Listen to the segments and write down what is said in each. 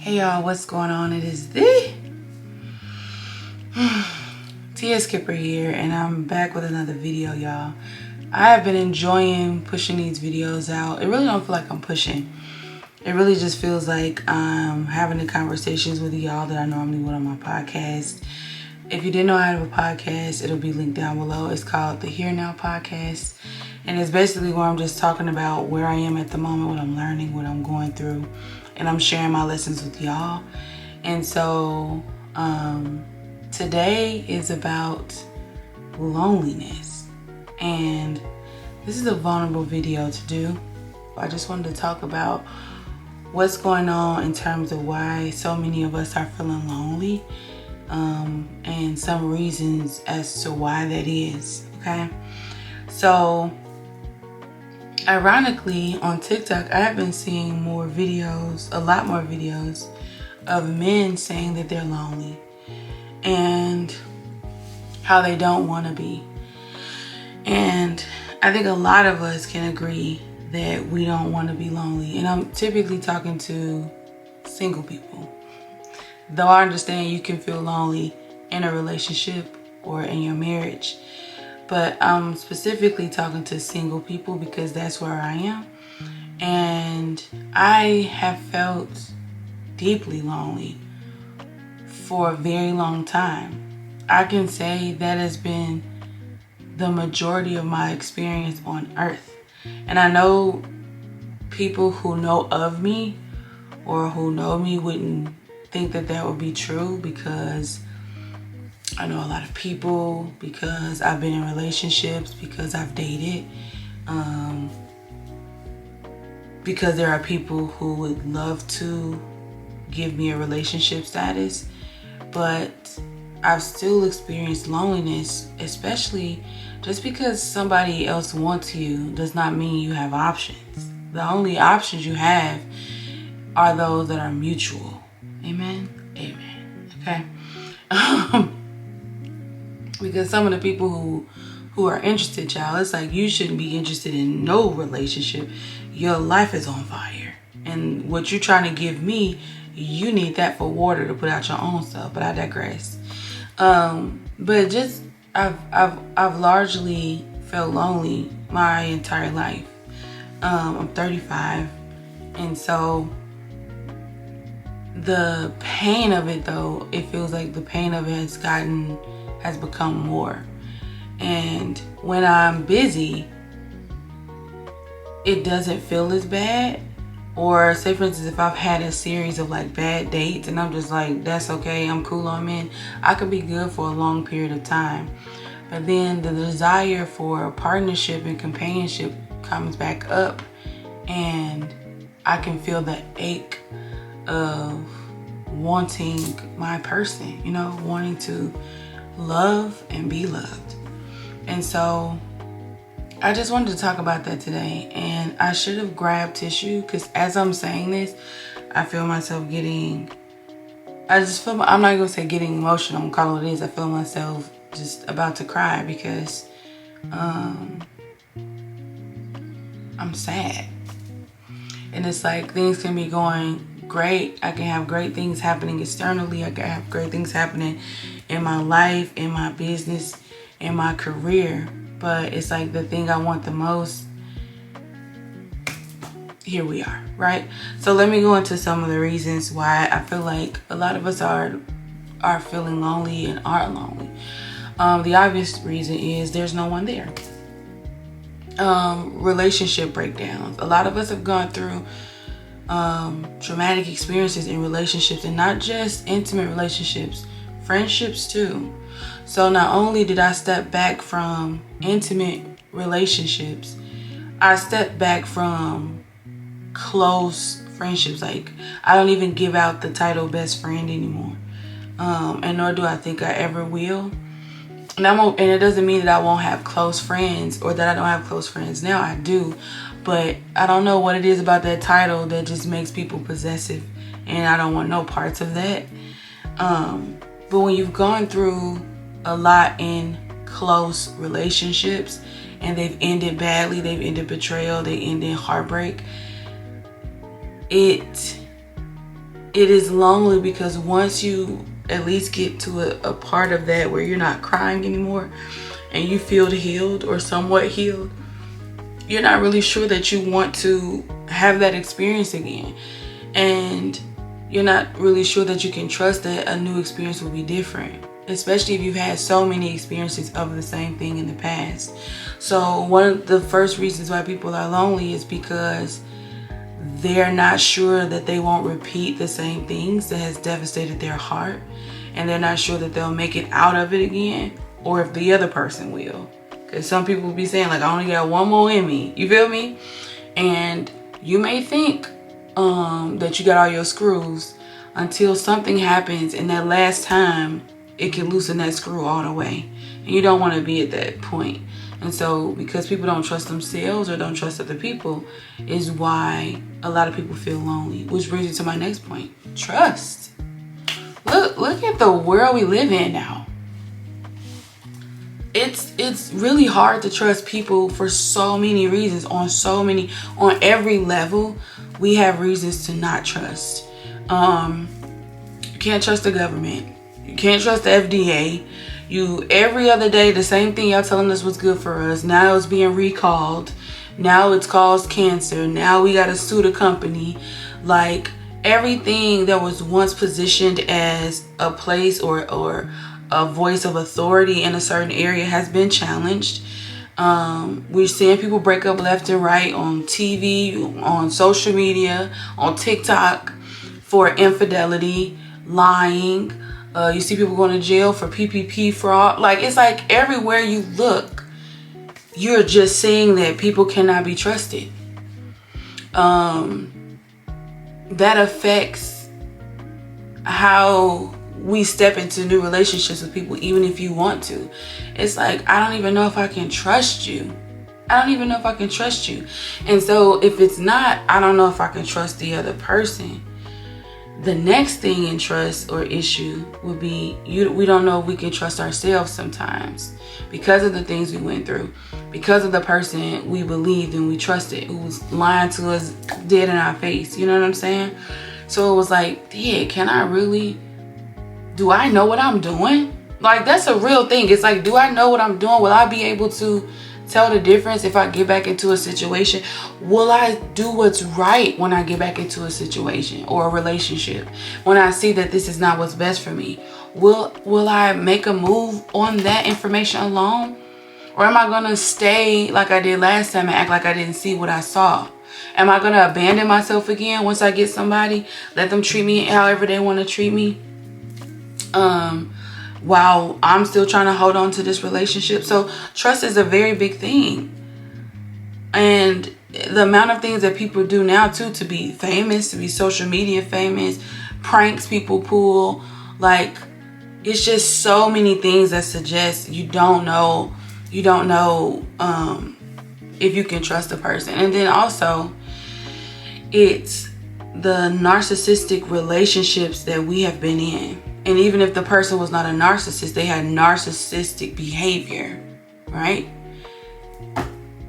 Hey y'all, what's going on? It is the TeeyaSkipper here, and I'm back with another video, y'all. I have been enjoying pushing these videos out. It really don't feel like I'm pushing. It really just feels like I'm having the conversations with y'all that I normally would on my podcast. If you didn't know I have a podcast, it'll be linked down below. It's called the Here Now Podcast. And it's basically where I'm just talking about where I am at the moment, what I'm learning, what I'm going through. And I'm sharing my lessons with y'all. And so today is about loneliness. And this is a vulnerable video to do. I just wanted to talk about what's going on in terms of why so many of us are feeling lonely. And some reasons as to why that is, okay? So, ironically, on TikTok, I have been seeing more videos, a lot more videos of men saying that they're lonely and how they don't want to be. And I think a lot of us can agree that we don't want to be lonely. And I'm typically talking to single people. Though I understand you can feel lonely in a relationship or in your marriage. But I'm specifically talking to single people because that's where I am. And I have felt deeply lonely for a very long time. I can say that has been the majority of my experience on earth. And I know people who know of me or who know me wouldn't think that that would be true, because I know a lot of people, because I've been in relationships, because I've dated, because there are people who would love to give me a relationship status, but I've still experienced loneliness, especially just because somebody else wants you does not mean you have options. The only options you have are those that are mutual. Amen? Amen. Okay? Because some of the people who are interested, child, it's like you shouldn't be interested in no relationship. Your life is on fire. And what you're trying to give me, you need that for water to put out your own stuff. But I digress. But just I've largely felt lonely my entire life. I'm 35, and so the pain of it, though, it feels like the pain of it has become more. And when I'm busy, it doesn't feel as bad. Or say, for instance, if I've had a series of like bad dates and I'm just like, that's okay, I'm cool on men, I could be good for a long period of time. But then the desire for partnership and companionship comes back up, and I can feel the ache of wanting my person, wanting to love and be loved. And so I just wanted to talk about that today. And I should have grabbed tissue, because as I'm saying this, I feel myself I'm not going to say getting emotional, I'm calling it is. I feel myself just about to cry because I'm sad. And it's like things can be going great. I can have great things happening externally. I can have great things happening in my life, in my business, in my career. But it's like the thing I want the most, here we are, right? So let me go into some of the reasons why I feel like a lot of us are feeling lonely and are lonely. The obvious reason is there's no one there. Relationship breakdowns. A lot of us have gone through traumatic experiences in relationships, and not just intimate relationships, friendships too. So not only did I step back from intimate relationships, I stepped back from close friendships. Like, I don't even give out the title best friend anymore, and nor do I think I ever will. And it doesn't mean that I won't have close friends or that I don't have close friends now. I do, but I don't know what it is about that title that just makes people possessive, and I don't want no parts of that. But when you've gone through a lot in close relationships and they've ended badly, they've ended betrayal, they end in heartbreak, it it is lonely because once you at least get to a part of that where you're not crying anymore and you feel healed or somewhat healed, you're not really sure that you want to have that experience again. And you're not really sure that you can trust that a new experience will be different, especially if you've had so many experiences of the same thing in the past. So one of the first reasons why people are lonely is because they're not sure that they won't repeat the same things that has devastated their heart, and they're not sure that they'll make it out of it again, or if the other person will. Because some people will be saying, like, I only got one more in me. You feel me? And you may think that you got all your screws until something happens, and that last time it can loosen that screw all the way. And you don't want to be at that point. And so because people don't trust themselves or don't trust other people is why a lot of people feel lonely. Which brings me to my next point. Trust. Look at the world we live in now. It's really hard to trust people for so many reasons, on every level. We have reasons to not trust. You can't trust the government. You can't trust the FDA. Every other day, the same thing y'all telling us was good for us. Now it's being recalled. Now it's caused cancer. Now we got to sue the company. Like, everything that was once positioned as a place or a voice of authority in a certain area has been challenged. We're seeing people break up left and right on TV, on social media, on TikTok for infidelity, lying. You see people going to jail for PPP fraud. Like, it's like everywhere you look, you're just seeing that people cannot be trusted. That affects how we step into new relationships with people, even if you want to. It's like, I don't even know if I can trust you. I don't even know if I can trust you. And so if it's not, I don't know if I can trust the other person. The next thing in trust or issue would be we don't know if we can trust ourselves sometimes because of the things we went through, because of the person we believed and we trusted who was lying to us dead in our face. You know what I'm saying? So it was like, yeah, do I know what I'm doing? Like, that's a real thing. It's like, do I know what I'm doing? Will I be able to tell the difference if I get back into a situation? Will I do what's right when I get back into a situation or a relationship? When I see that this is not what's best for me, will I make a move on that information alone? Or am I gonna stay like I did last time and act like I didn't see what I saw? Am I gonna abandon myself again once I get somebody, let them treat me however they want to treat me, while I'm still trying to hold on to this relationship? So trust is a very big thing. And the amount of things that people do now too, to be famous, to be social media famous, pranks people pull, like, it's just so many things that suggest you don't know if you can trust a person. And then also, it's the narcissistic relationships that we have been in. And even if the person was not a narcissist, they had narcissistic behavior, right?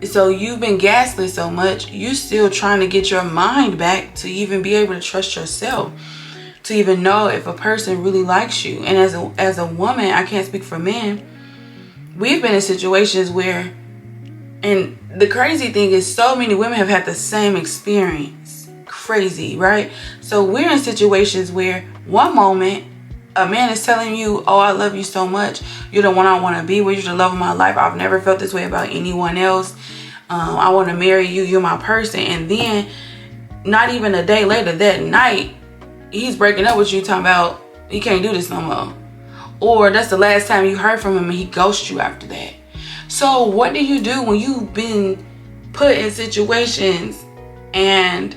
So you've been gaslit so much, you're still trying to get your mind back to even be able to trust yourself, to even know if a person really likes you. And as a woman, I can't speak for men, we've been in situations where, and the crazy thing is, so many women have had the same experience. Crazy, right? So we're in situations where one moment a man is telling you, oh, I love you so much, you're the one I want to be with, you're the love of my life, I've never felt this way about anyone else, I want to marry you, you're my person. And then not even a day later, that night, he's breaking up with you, talking about he can't do this no more. Or that's the last time you heard from him and he ghosts you after that. So what do you do when you've been put in situations and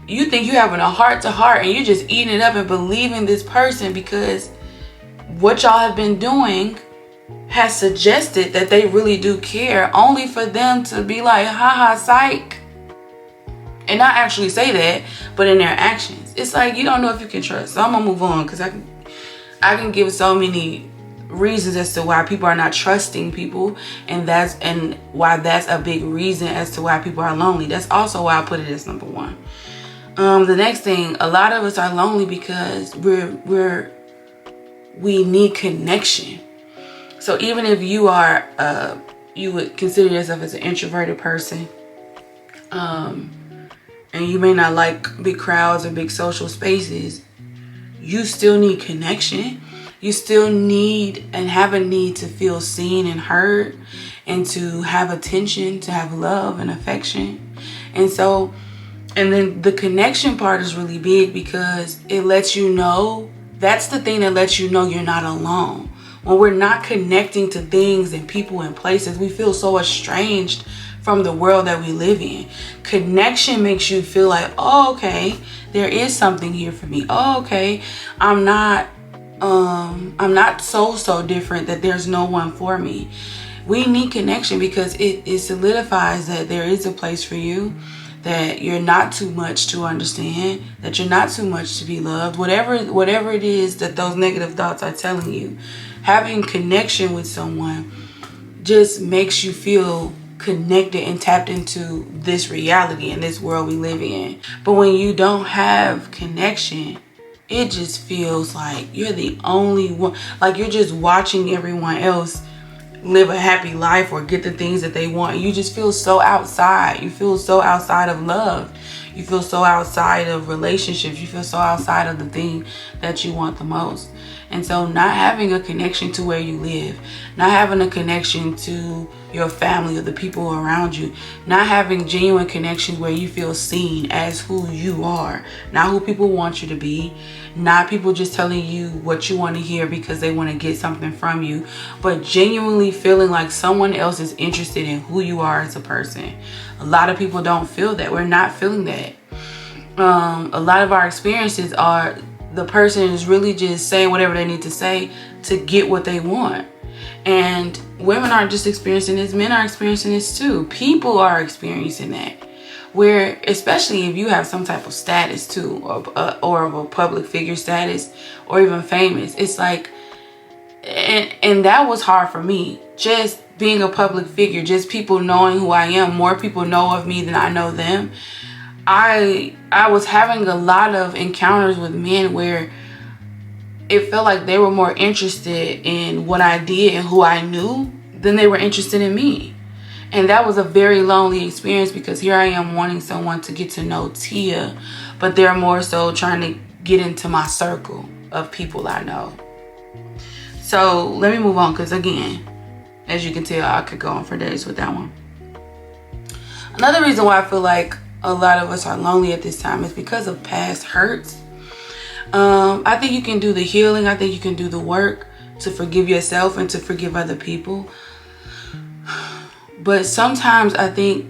you think you're having a heart-to-heart and you're just eating it up and believing this person because what y'all have been doing has suggested that they really do care, only for them to be like, haha, psych, and not actually say that, but in their actions. It's like, you don't know if you can trust. So I'm gonna move on, because I can give so many reasons as to why people are not trusting people, and why that's a big reason as to why people are lonely. That's also why I put it as number one. The next thing, a lot of us are lonely because we need connection. So even if you are, you would consider yourself as an introverted person, and you may not like big crowds or big social spaces, you still need connection. You still need and have a need to feel seen and heard, and to have attention, to have love and affection. And so, and then the connection part is really big because it lets you know, that's the thing that lets you know you're not alone. When we're not connecting to things and people and places, we feel so estranged from the world that we live in. Connection makes you feel like, oh, okay, there is something here for me. Oh, okay, I'm not so different that there's no one for me. We need connection because it solidifies that there is a place for you, that you're not too much to understand, that you're not too much to be loved. Whatever it is that those negative thoughts are telling you, having connection with someone just makes you feel connected and tapped into this reality and this world we live in. But when you don't have connection, it just feels like you're the only one, like you're just watching everyone else live a happy life or get the things that they want. You just feel so outside. You feel so outside of love. You feel so outside of relationships. You feel so outside of the thing that you want the most. And so not having a connection to where you live, not having a connection to your family or the people around you, not having genuine connections where you feel seen as who you are, not who people want you to be, not people just telling you what you want to hear because they want to get something from you, but genuinely feeling like someone else is interested in who you are as a person. A lot of people don't feel that. We're not feeling that. A lot of our experiences are the person is really just saying whatever they need to say to get what they want. And women aren't just experiencing this, men are experiencing this too. People are experiencing that. Where, especially if you have some type of status too, or of a public figure status, or even famous, it's like, and that was hard for me. Just being a public figure, just people knowing who I am, more people know of me than I know them. I was having a lot of encounters with men where it felt like they were more interested in what I did and who I knew than they were interested in me. And that was a very lonely experience because here I am wanting someone to get to know Teeya, but they're more so trying to get into my circle of people I know. So let me move on because, again, as you can tell, I could go on for days with that one. Another reason why I feel like a lot of us are lonely at this time is because of past hurts. I think you can do the healing. I think you can do the work to forgive yourself and to forgive other people. But sometimes I think,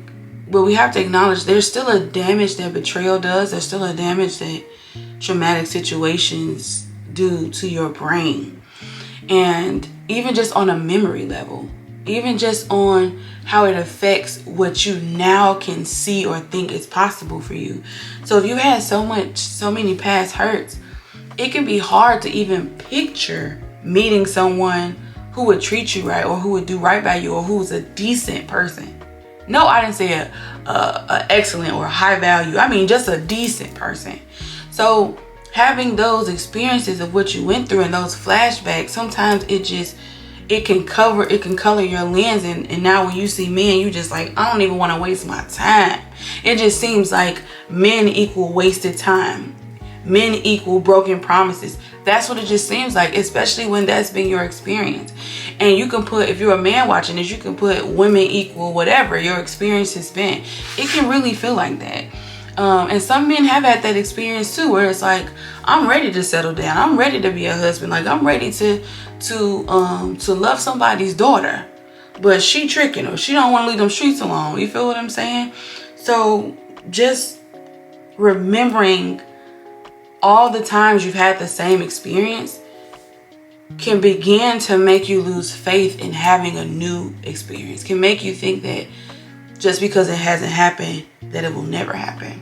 well, we have to acknowledge there's still a damage that betrayal does. There's still a damage that traumatic situations do to your brain. And even just on a memory level, even just on how it affects what you now can see or think is possible for you. So if you had so many past hurts, it can be hard to even picture meeting someone who would treat you right, or who would do right by you, or who's a decent person. No, I didn't say a excellent or high value. I mean just a decent person. So having those experiences of what you went through and those flashbacks, sometimes it can color your lens, and now when you see men, you just like, I don't even want to waste my time. It just seems like men equal wasted time. Men equal broken promises. That's what it just seems like, especially when that's been your experience. And you can put, if you're a man watching this, you can put women equal whatever your experience has been. It can really feel like that. And some men have had that experience too, where it's like, I'm ready to settle down. I'm ready to be a husband. Like, I'm ready to love somebody's daughter, but she tricking, or she don't want to leave them streets alone. You feel what I'm saying? So just remembering all the times you've had the same experience can begin to make you lose faith in having a new experience. Can make you think that just because it hasn't happened, that it will never happen.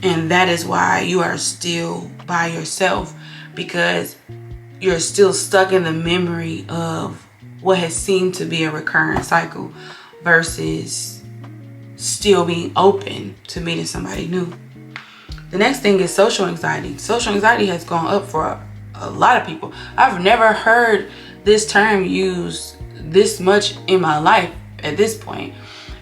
And that is why you are still by yourself, because you're still stuck in the memory of what has seemed to be a recurrent cycle versus still being open to meeting somebody new. The next thing is social anxiety. Social anxiety has gone up for a lot of people. I've never heard this term used this much in my life at this point.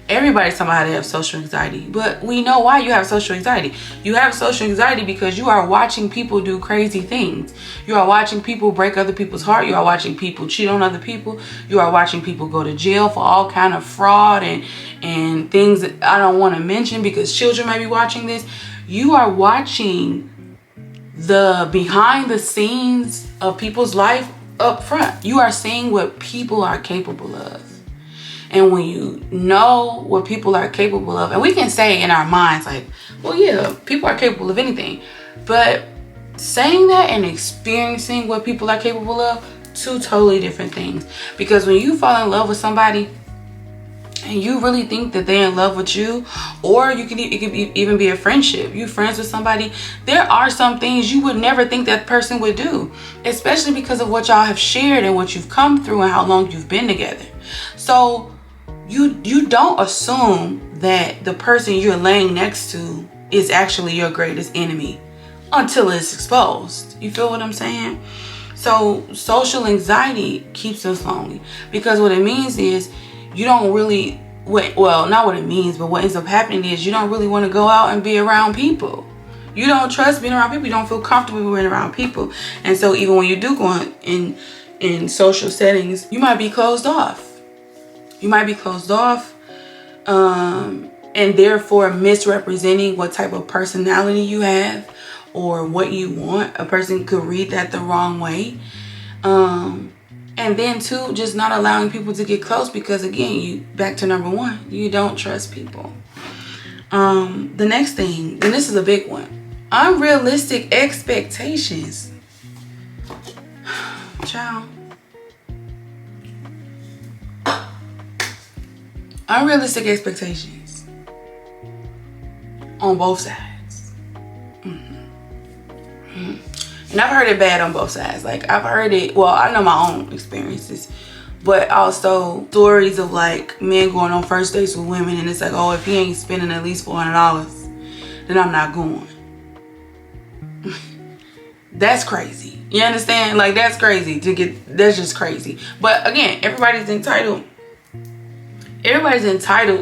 Everybody's talking about how they have social anxiety, but we know why you have social anxiety. You have social anxiety because you are watching people do crazy things. You are watching people break other people's heart. You are watching people cheat on other people. You are watching people go to jail for all kind of fraud and things that I don't want to mention because children may be watching this. You are watching the behind the scenes of people's life up front. You are seeing what people are capable of. And when you know what people are capable of, and we can say in our minds like, well, yeah, people are capable of anything. But saying that and experiencing what people are capable of, two totally different things. Because when you fall in love with somebody and you really think that they're in love with you, or it could even be a friendship. You friends with somebody, there are some things you would never think that person would do, especially because of what y'all have shared and what you've come through and how long you've been together. So you don't assume that the person you're laying next to is actually your greatest enemy until it's exposed. You feel what I'm saying? So social anxiety keeps us lonely, because what it means is you don't really, well, not what it means, but what ends up happening is you don't really want to go out and be around people. You don't trust being around people. You don't feel comfortable being around people. And so even when you do go in social settings, you might be closed off. You might be closed off, and therefore misrepresenting what type of personality you have or what you want. A person could read that the wrong way. And then too, just not allowing people to get close because, again, you back to number one, you don't trust people. The next thing, and this is a big one, unrealistic expectations. Child. Unrealistic expectations on both sides. And I've heard it bad on both sides. Like, I've heard it, well, I know my own experiences, but also stories of like men going on first dates with women, and it's like, oh, if he ain't spending at least $400, then I'm not going. That's crazy. You understand? Like, that's crazy that's just crazy. But again, everybody's entitled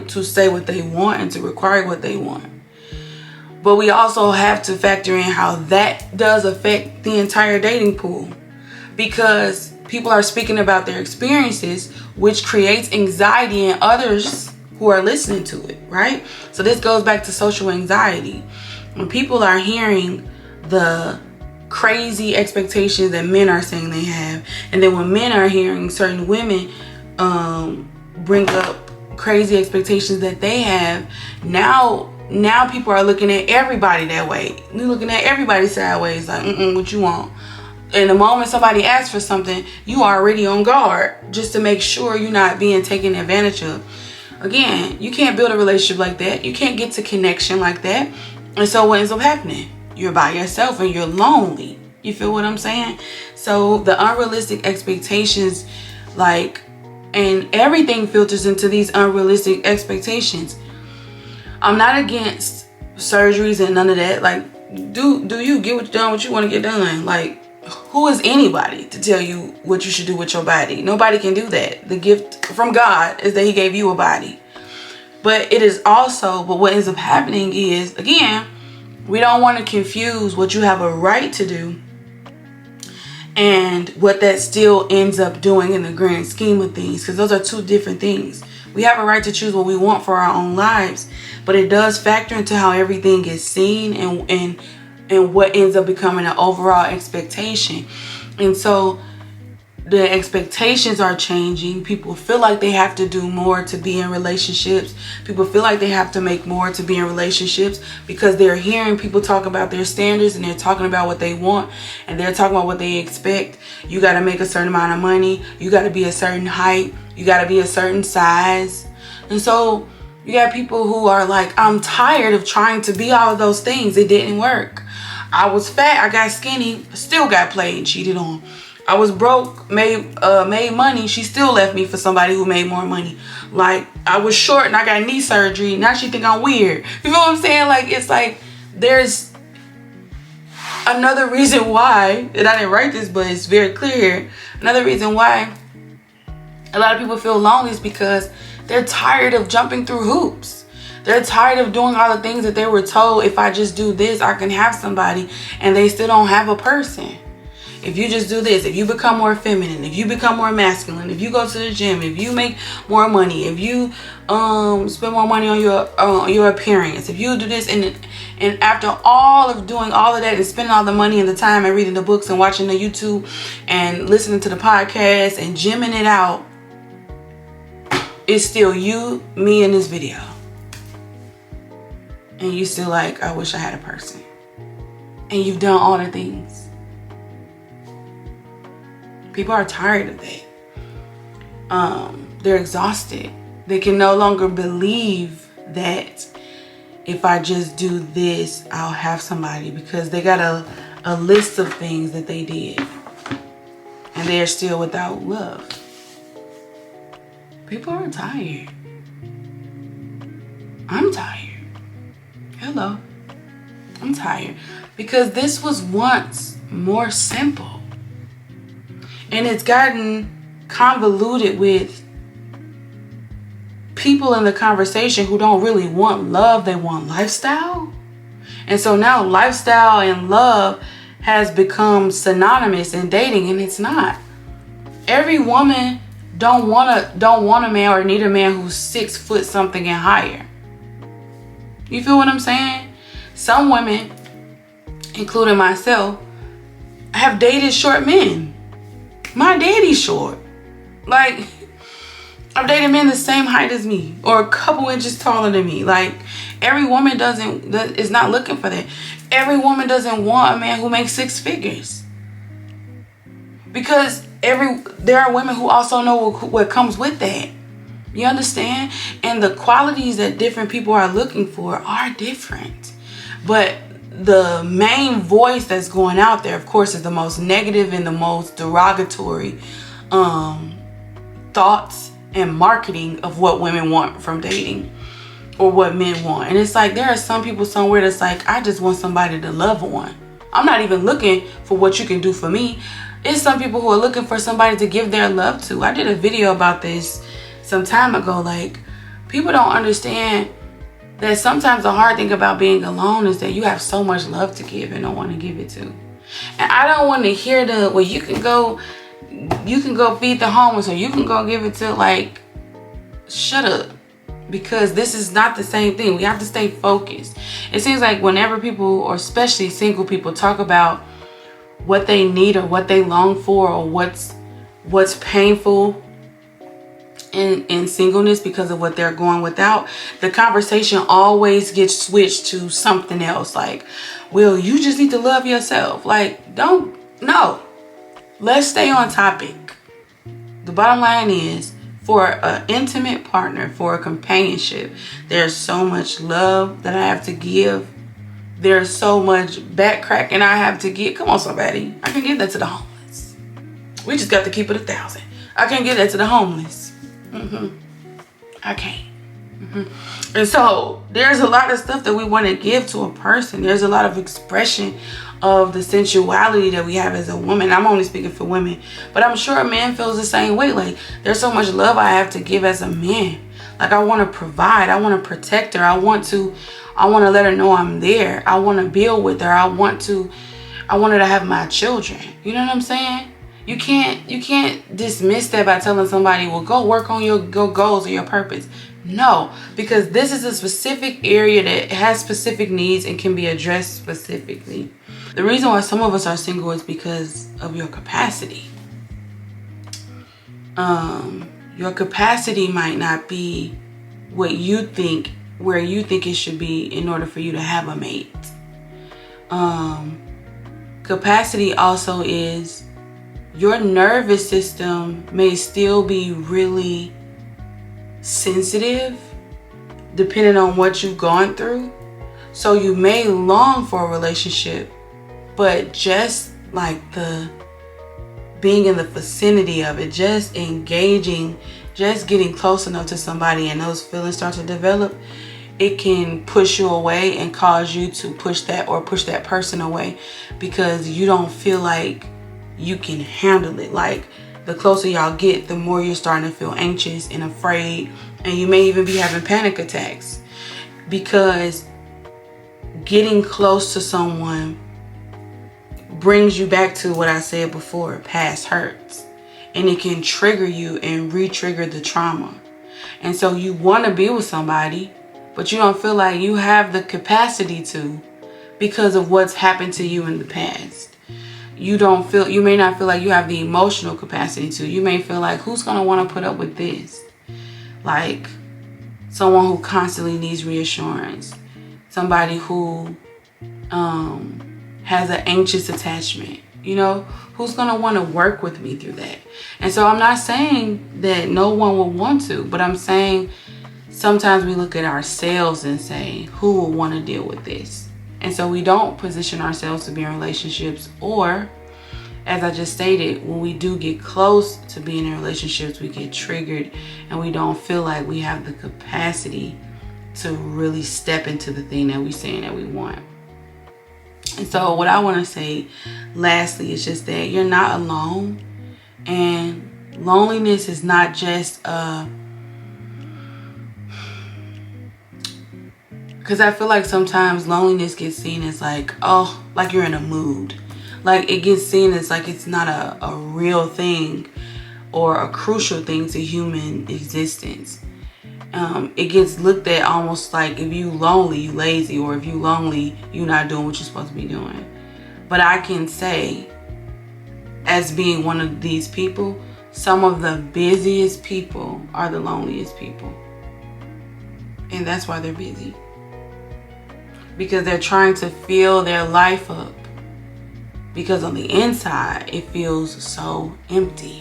to say what they want and to require what they want. But we also have to factor in how that does affect the entire dating pool, because people are speaking about their experiences, which creates anxiety in others who are listening to it, right? So this goes back to social anxiety. When people are hearing the crazy expectations that men are saying they have, and then when men are hearing certain women bring up crazy expectations that they have, now people are looking at everybody that way. They're looking at everybody sideways, like, what you want? And the moment somebody asks for something, you are already on guard just to make sure you're not being taken advantage of. Again, you can't build a relationship like that. You can't get to connection like that. And so what ends up happening? You're by yourself and you're lonely. You feel what I'm saying? So the unrealistic expectations, like, and everything filters into these unrealistic expectations. I'm not against surgeries and none of that. Like, do you get what you want to get done? Like, who is anybody to tell you what you should do with your body? Nobody can do that. The gift from God is that he gave you a body. But what ends up happening is, again, we don't want to confuse what you have a right to do and what that still ends up doing in the grand scheme of things, because those are two different things. We have a right to choose what we want for our own lives, but it does factor into how everything is seen and what ends up becoming an overall expectation. And so the expectations are changing. People feel like they have to do more to be in relationships. People feel like they have to make more to be in relationships because they're hearing people talk about their standards, and they're talking about what they want, and they're talking about what they expect. You got to make a certain amount of money. You got to be a certain height. You got to be a certain size. And so you got people who are like, I'm tired of trying to be all of those things. It didn't work. I was fat. I got skinny. Still got played and cheated on. I was broke, made money. She still left me for somebody who made more money. Like, I was short and I got knee surgery. Now she think I'm weird. You know what I'm saying? Like, it's like another reason why, and I didn't write this, but it's very clear here. Another reason why a lot of people feel lonely is because they're tired of jumping through hoops. They're tired of doing all the things that they were told, if I just do this, I can have somebody, and they still don't have a person. If you just do this, if you become more feminine, if you become more masculine, if you go to the gym, if you make more money, if you spend more money on your appearance, if you do this, and after all of doing all of that and spending all the money and the time and reading the books and watching the YouTube and listening to the podcast and gymming it out, it's still you, me, in this video. And you still like, I wish I had a person. And you've done all the things. People are tired of that. They're exhausted. They can no longer believe that if I just do this, I'll have somebody, because they got a list of things that they did. And they're still without love. People are tired. I'm tired. Hello. I'm tired. Because this was once more simple. And it's gotten convoluted with people in the conversation who don't really want love. They want lifestyle. And so now lifestyle and love has become synonymous in dating, and it's not. Every woman don't want a man or need a man who's 6 foot something and higher. You feel what I'm saying? Some women, including myself, have dated short men. My daddy's short. Like, I've dated men the same height as me or a couple inches taller than me. Like, every woman is not looking for that. Every woman doesn't want a man who makes 6 figures. Because there are women who also know what comes with that. You understand? And the qualities that different people are looking for are different. But the main voice that's going out there, of course, is the most negative and the most derogatory thoughts and marketing of what women want from dating or what men want. And it's like, there are some people somewhere that's like, I just want somebody to love on. I'm not even looking for what you can do for me. It's some people who are looking for somebody to give their love to. I did a video about this some time ago. Like, people don't understand that sometimes the hard thing about being alone is that you have so much love to give and don't want to give it to. And I don't want to hear well, you can go feed the homeless, or you can go give it to, like, shut up. Because this is not the same thing. We have to stay focused. It seems like whenever people, or especially single people, talk about what they need or what they long for or what's painful in singleness because of what they're going without, the conversation always gets switched to something else. Like, well, you just need to love yourself. Like, no. Let's stay on topic. The bottom line is, for an intimate partner, for a companionship, there's so much love that I have to give. There's so much back cracking I have to give. Come on, somebody. I can give that to the homeless. We just got to keep it 1,000. I can't give that to the homeless. I can't. And so there's a lot of stuff that we want to give to a person. There's a lot of expression of the sensuality that we have as a woman. I'm only speaking for women, but I'm sure a man feels the same way. Like, there's so much love I have to give as a man. Like, I want to provide. I want to protect her. I want to let her know I'm there. I want to build with her. I want her to have my children. You know what I'm saying? You can't dismiss that by telling somebody, well, go work on your goals or your purpose. No, because this is a specific area that has specific needs and can be addressed specifically. The reason why some of us are single is because of your capacity. Your capacity might not be where you think it should be in order for you to have a mate. Capacity also is your nervous system may still be really sensitive depending on what you've gone through. So you may long for a relationship, but just like the being in the vicinity of it, just engaging, just getting close enough to somebody and those feelings start to develop, it can push you away and cause you to push that person away, because you don't feel like you can handle it. Like, the closer y'all get, the more you're starting to feel anxious and afraid, and you may even be having panic attacks, because getting close to someone brings you back to what I said before, past hurts, and it can trigger you and re-trigger the trauma. And so you want to be with somebody, but you don't feel like you have the capacity to, because of what's happened to you in the past. You may not feel like you have the emotional capacity to. You may feel like, who's going to want to put up with this? Like, someone who constantly needs reassurance. Somebody who has an anxious attachment. You know, who's going to want to work with me through that? And so I'm not saying that no one will want to, but I'm saying sometimes we look at ourselves and say, who will want to deal with this? And so we don't position ourselves to be in relationships, or, as I just stated, when we do get close to being in relationships, we get triggered and we don't feel like we have the capacity to really step into the thing that we're saying that we want. And so what I want to say lastly is just that you're not alone, and loneliness is not just because I feel like sometimes loneliness gets seen as like, oh, like you're in a mood. Like, it gets seen as like it's not a real thing or a crucial thing to human existence. It gets looked at almost like, if you lonely, you lazy, or if you lonely, you're not doing what you're supposed to be doing. But I can say, as being one of these people, some of the busiest people are the loneliest people. And that's why they're busy. Because they're trying to fill their life up. Because on the inside, it feels so empty.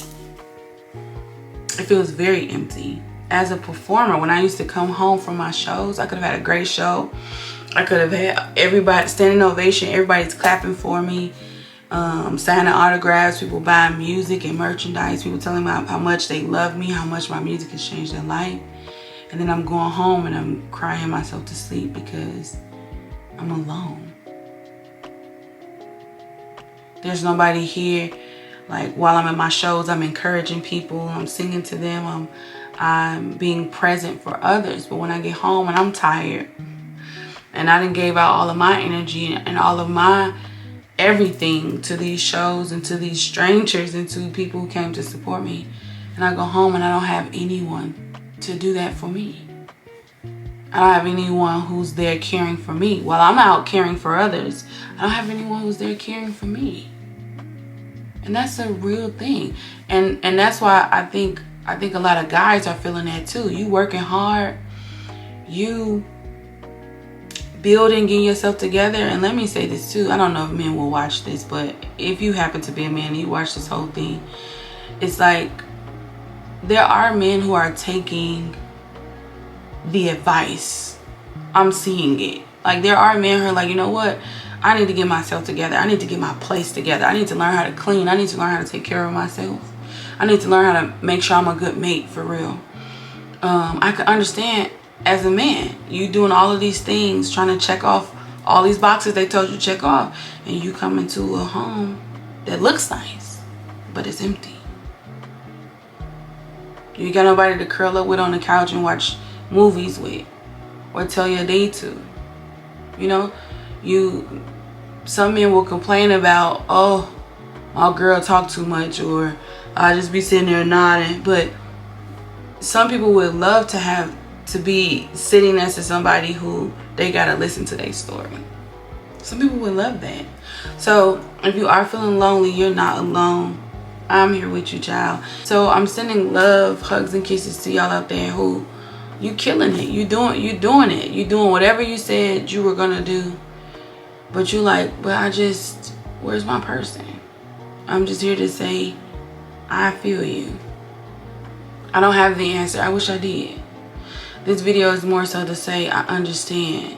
It feels very empty. As a performer, when I used to come home from my shows, I could have had a great show. I could have had everybody standing ovation, everybody's clapping for me, signing autographs, people buying music and merchandise, people telling me how much they love me, how much my music has changed their life. And then I'm going home and I'm crying myself to sleep because I'm alone. There's nobody here. Like, while I'm in my shows, I'm encouraging people, I'm singing to them, I'm being present for others. But when I get home and I'm tired and I done gave out all of my energy and all of my everything to these shows and to these strangers and to people who came to support me, and I go home and I don't have anyone to do that for me. I don't have anyone who's there caring for me. While I'm out caring for others, I don't have anyone who's there caring for me. And that's a real thing. And that's why I think a lot of guys are feeling that too. You working hard, you building, getting yourself together. And let me say this too, I don't know if men will watch this, but if you happen to be a man and you watch this whole thing, it's like there are men who are taking the advice. I'm seeing it. Like, there are men who are like, you know what? I need to get myself together. I need to get my place together. I need to learn how to clean. I need to learn how to take care of myself. I need to learn how to make sure I'm a good mate, for real. I can understand as a man, you doing all of these things, trying to check off all these boxes they told you to check off, and you come into a home that looks nice, but it's empty. You got nobody to curl up with on the couch and watch movies with, or tell your day to. You know, some men will complain about, oh, my girl talk too much, or I just be sitting there nodding. But some people would love to be sitting next to somebody who they gotta listen to their story. Some people would love that. So if you are feeling lonely, you're not alone. I'm here with you, child. So I'm sending love, hugs, and kisses to y'all out there who you killing it. You doing it. You doing whatever you said you were gonna do. But you like, but where's my person? I'm just here to say, I feel you. I don't have the answer. I wish I did. This video is more so to say I understand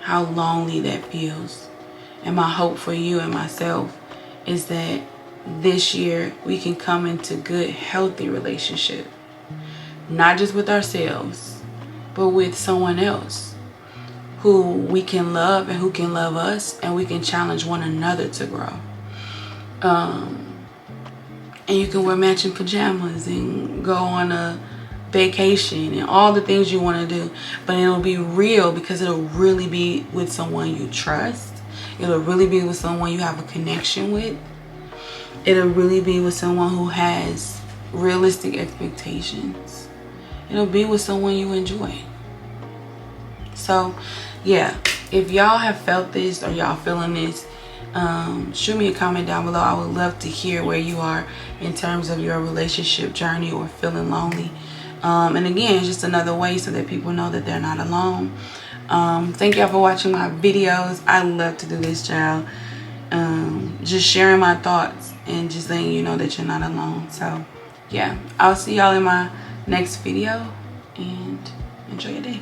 how lonely that feels. And my hope for you and myself is that this year we can come into good, healthy relationship. Not just with ourselves, but with someone else who we can love and who can love us, and we can challenge one another to grow. And you can wear matching pajamas and go on a vacation and all the things you want to do, but it'll be real, because it'll really be with someone you trust. It'll really be with someone you have a connection with. It'll really be with someone who has realistic expectations. It'll be with someone you enjoy. So yeah, if y'all have felt this, or y'all feeling this, shoot me a comment down below. I would love to hear where you are in terms of your relationship journey or feeling lonely. And again, it's just another way so that people know that they're not alone. Thank y'all for watching my videos. I love to do this, child. Just sharing my thoughts and just letting you know that you're not alone. So yeah, I'll see y'all in my next video, and enjoy your day.